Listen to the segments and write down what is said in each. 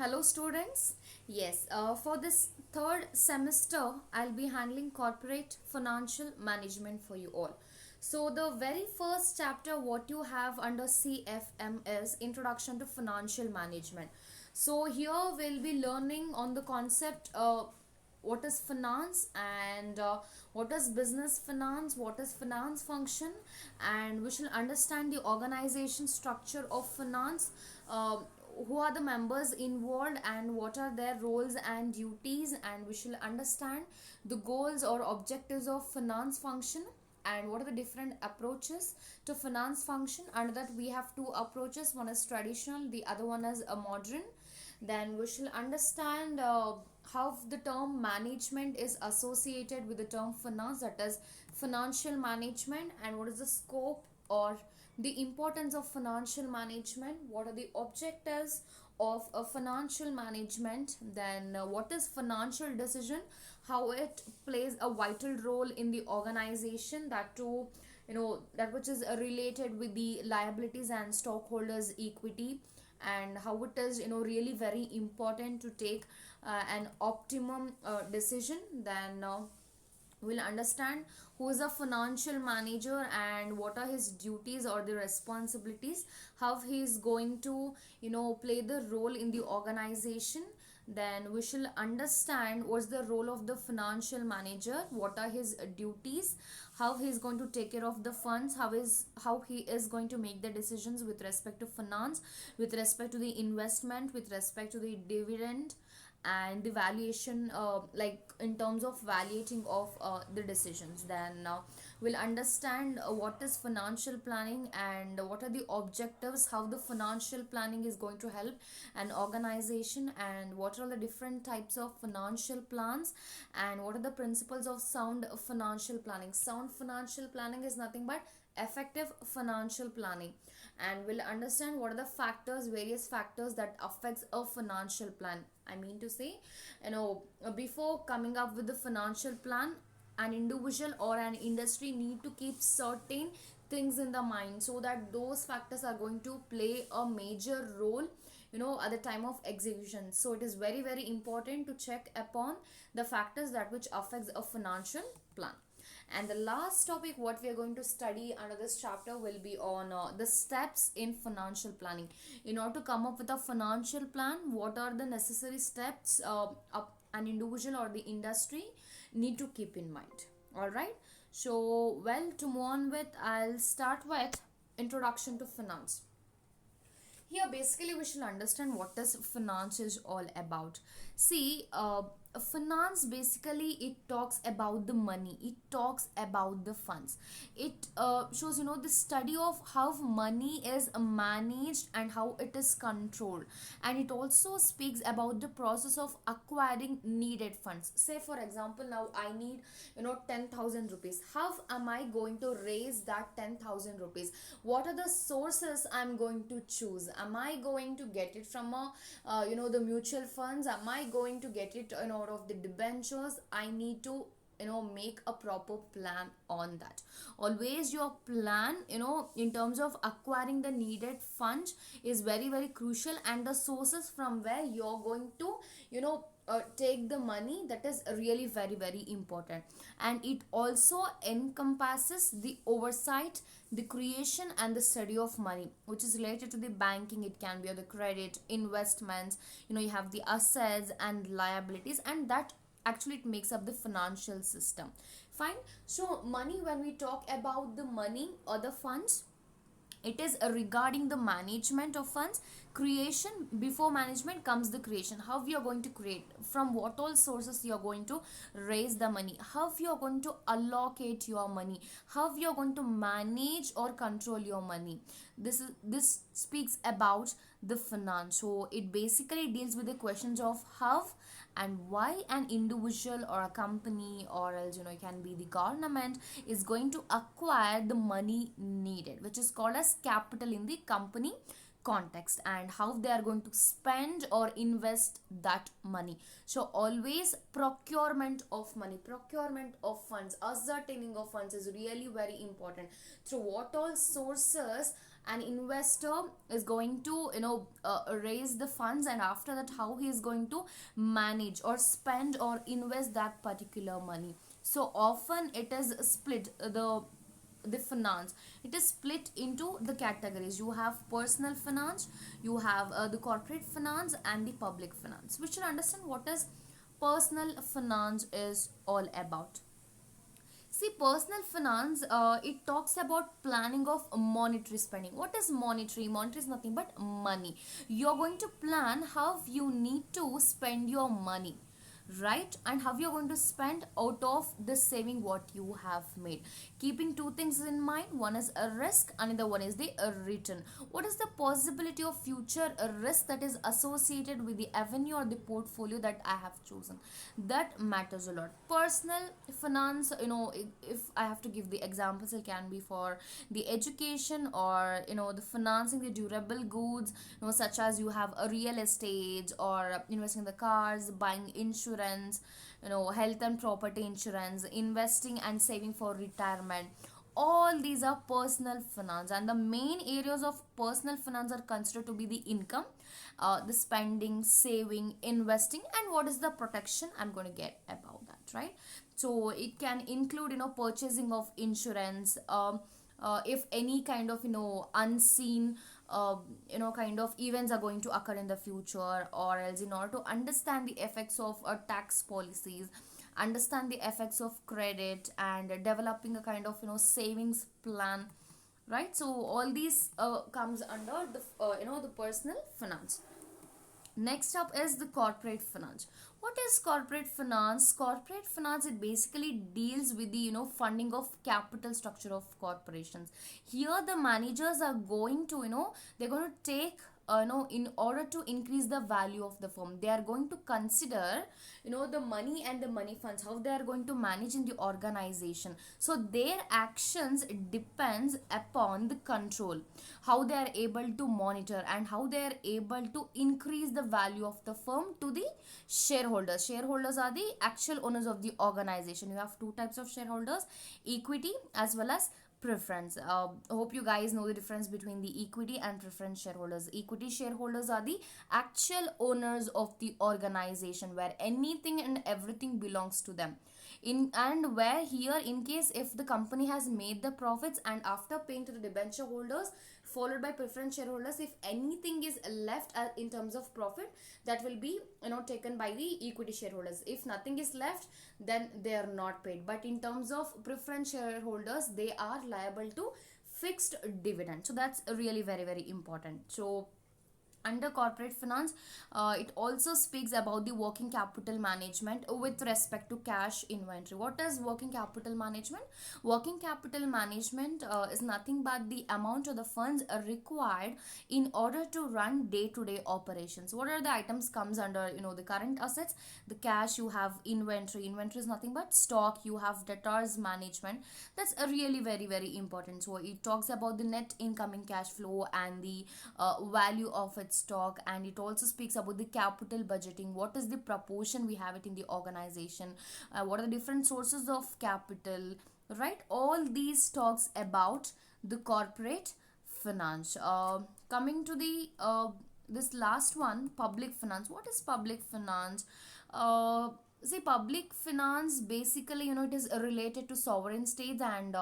Hello students. Yes, for this third semester, I'll be handling corporate financial management for you all. So the very first chapter what you have under CFM is Introduction to Financial Management. So here we'll be learning on the concept what is finance and what is business finance, what is finance function, and we shall understand the organization structure of finance, who are the members involved and what are their roles and duties, and we shall understand the goals or objectives of finance function and what are the different approaches to finance function. Under that we have two approaches, one is traditional, the other one is a modern. Then we shall understand how the term management is associated with the term finance, that is financial management, and what is the scope or the importance of financial management, what are the objectives of a financial management, then what is financial decision, how it plays a vital role in the organization, that too that which is related with the liabilities and stockholders equity, and how it is really very important to take an optimum decision. Then we'll understand who is a financial manager and what are his duties or the responsibilities, how he is going to play the role in the organization. Then we shall understand what's the role of the financial manager, what are his duties, how he is going to take care of the funds, how he is going to make the decisions with respect to finance, with respect to the investment, with respect to the dividend, and the valuation, like in terms of valuating of the decisions. Then we'll understand what is financial planning and what are the objectives, how the financial planning is going to help an organization, and what are the different types of financial plans, and what are the principles of sound financial planning. Sound financial planning is nothing but effective financial planning. And we'll understand what are the factors, various factors that affects a financial plan. I mean to say, before coming up with the financial plan, an individual or an industry need to keep certain things in the mind, so that those factors are going to play a major role at the time of execution. So it is very very important to check upon the factors that which affects a financial plan. And the last topic what we are going to study under this chapter will be on the steps in financial planning. In order to come up with a financial plan, what are the necessary steps an individual or the industry need to keep in mind. All right. So, well, to move on with, I'll start with introduction to finance. Here basically we should understand what is finance is all about. See, finance basically it talks about the money, it talks about the funds. It shows the study of how money is managed and how it is controlled. And it also speaks about the process of acquiring needed funds. Say for example, now I need 10,000 rupees. How am I going to raise that 10,000 rupees? What are the sources I'm going to choose? Am I going to get it from the mutual funds? Am I going to get it out of the debentures? I need to make a proper plan on that. Always your plan in terms of acquiring the needed funds is very very crucial, and the sources from where you're going to take the money, that is really very very important. And it also encompasses the oversight, the creation and the study of money, which is related to the banking. It can be the credit, investments, you have the assets and liabilities, and that actually it makes up the financial system. Fine. So money, when we talk about the money or the funds, it is regarding the management of funds. Creation, before management comes the creation. How you are going to create, from what all sources you are going to raise the money, how you are going to allocate your money, how you are going to manage or control your money. This speaks about the finance. So it basically deals with the questions of how and why an individual or a company, or else it can be the government, is going to acquire the money needed, which is called as capital in the company context, and how they are going to spend or invest that money. So always procurement of money, procurement of funds, ascertaining of funds is really very important. Through what all sources An investor is going to raise the funds, and after that how he is going to manage or spend or invest that particular money. So often it is split, the finance, it is split into the categories. You have personal finance, you have the corporate finance, and the public finance. We should understand what is personal finance is all about. See, personal finance, it talks about planning of monetary spending. What is monetary? Monetary is nothing but money. You're going to plan how you need to spend your money, right? And how you're going to spend out of the saving what you have made, keeping two things in mind. One is a risk, another one is the return. What is the possibility of future risk that is associated with the avenue or the portfolio that I have chosen? That matters a lot. Personal finance, if I have to give the examples, it can be for the education, or the financing the durable goods, such as you have a real estate, or investing in the cars, buying insurance, health and property insurance, investing and saving for retirement. All these are personal finance, and the main areas of personal finance are considered to be the income, the spending, saving, investing, and what is the protection. I'm going to get about that, right? So it can include purchasing of insurance, if any kind of unseen kind of events are going to occur in the future, or else in order to understand the effects of tax policies, understand the effects of credit, and developing a kind of savings plan, right? So all these comes under the the personal finance. Next up is the corporate finance. What is corporate finance? Corporate finance, it basically deals with the funding of capital structure of corporations. Here the managers are going to they're going to take in order to increase the value of the firm, they are going to consider the money and the money funds, how they are going to manage in the organization. So their actions depends upon the control, how they are able to monitor, and how they are able to increase the value of the firm to the shareholders. Shareholders are the actual owners of the organization. You have two types of shareholders: equity as well as preference. Hope you guys know the difference between the equity and preference shareholders. Equity shareholders are the actual owners of the organization, where anything and everything belongs to them. And where here, in case if the company has made the profits, and after paying to the debenture holders, followed by preference shareholders, if anything is left in terms of profit, that will be taken by the equity shareholders. If nothing is left, then they are not paid. But in terms of preference shareholders, they are liable to fixed dividend. So that's really very very important. So under corporate finance, it also speaks about the working capital management with respect to cash inventory. What is working capital management? Working capital management is nothing but the amount of the funds required in order to run day-to-day operations. What are the items comes under the current assets? The cash, you have inventory. Inventory is nothing but stock. You have debtors management. That's a really very very important. So it talks about the net incoming cash flow and the value of its stock, and it also speaks about the capital budgeting. What is the proportion we have it in the organization, what are the different sources of capital, right? All these talks about the corporate finance. Coming to the this last one, public finance. What is public finance? See, public finance basically it is related to sovereign states and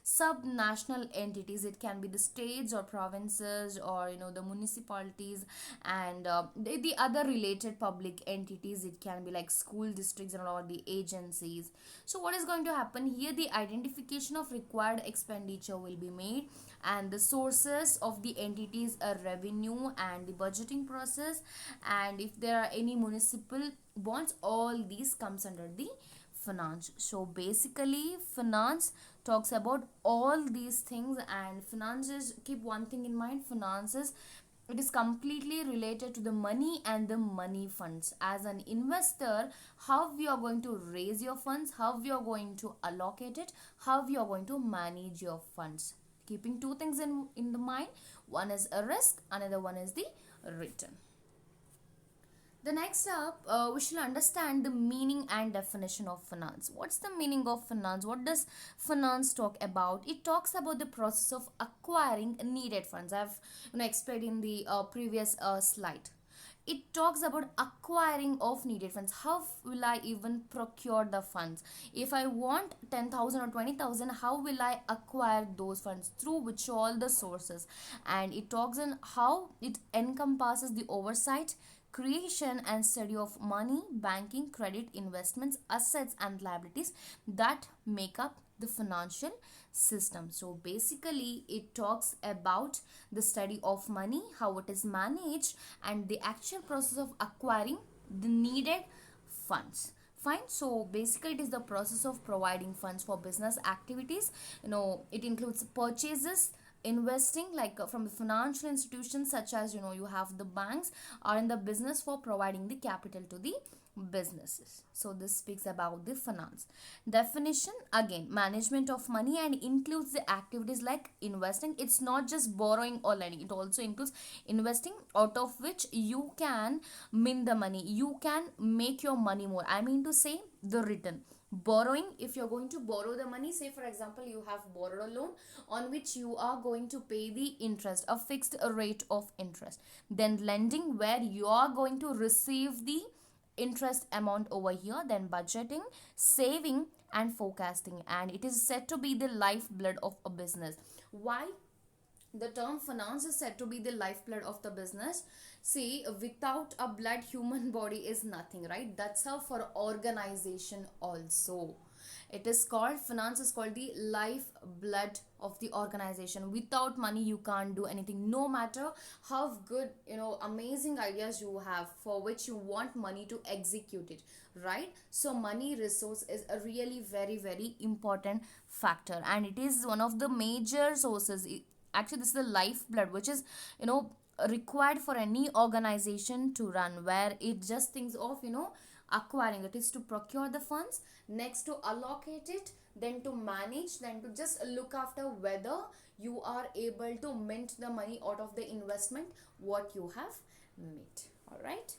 sub-national entities. It can be the states or provinces, or the municipalities, and the other related public entities. It can be like school districts and all the agencies. So what is going to happen here? The identification of required expenditure will be made, and the sources of the entities are revenue and the budgeting process, and if there are any municipal bonds, all these comes under the finance. So basically finance talks about all these things, and finances, keep one thing in mind, finances, it is completely related to the money and the money funds. As an investor, how you are going to raise your funds, how you are going to allocate it, how you are going to manage your funds, keeping two things in the mind. One is a risk, another one is the return. The next up, we should understand the meaning and definition of finance. What's the meaning of finance? What does finance talk about? It talks about the process of acquiring needed funds. I've explained in the previous slide. It talks about acquiring of needed funds. How will I even procure the funds? If I want 10,000 or 20,000, how will I acquire those funds? Through which all the sources? And it talks on how it encompasses the oversight, creation and study of money, banking, credit, investments, assets and liabilities that make up the financial system. So basically it talks about the study of money, how it is managed, and the actual process of acquiring the needed funds. Fine. So basically it is the process of providing funds for business activities. It includes purchases, investing, like from the financial institutions, such as you have the banks are in the business for providing the capital to the businesses. So this speaks about the finance. Definition, again, management of money, and includes the activities like investing. It's not just borrowing or lending, it also includes investing, out of which you can mint the money, you can make your money more. I mean to say, the return. Borrowing, if you're going to borrow the money, say for example you have borrowed a loan on which you are going to pay the interest, a fixed rate of interest. Then lending, where you are going to receive the interest amount over here. Then budgeting, saving and forecasting, and it is said to be the lifeblood of a business. Why the term finance is said to be the lifeblood of the business? See, without a blood, human body is nothing, right? That's how for organization also. It is called, finance is called the lifeblood of the organization. Without money, you can't do anything. No matter how good, amazing ideas you have for which you want money to execute it, right? So money resource is a really very, very important factor, and it is one of the major sources. Actually, this is the lifeblood, which is required for any organization to run, where it just thinks of acquiring, it is to procure the funds, next to allocate it, then to manage, then to just look after whether you are able to mint the money out of the investment what you have made. All right.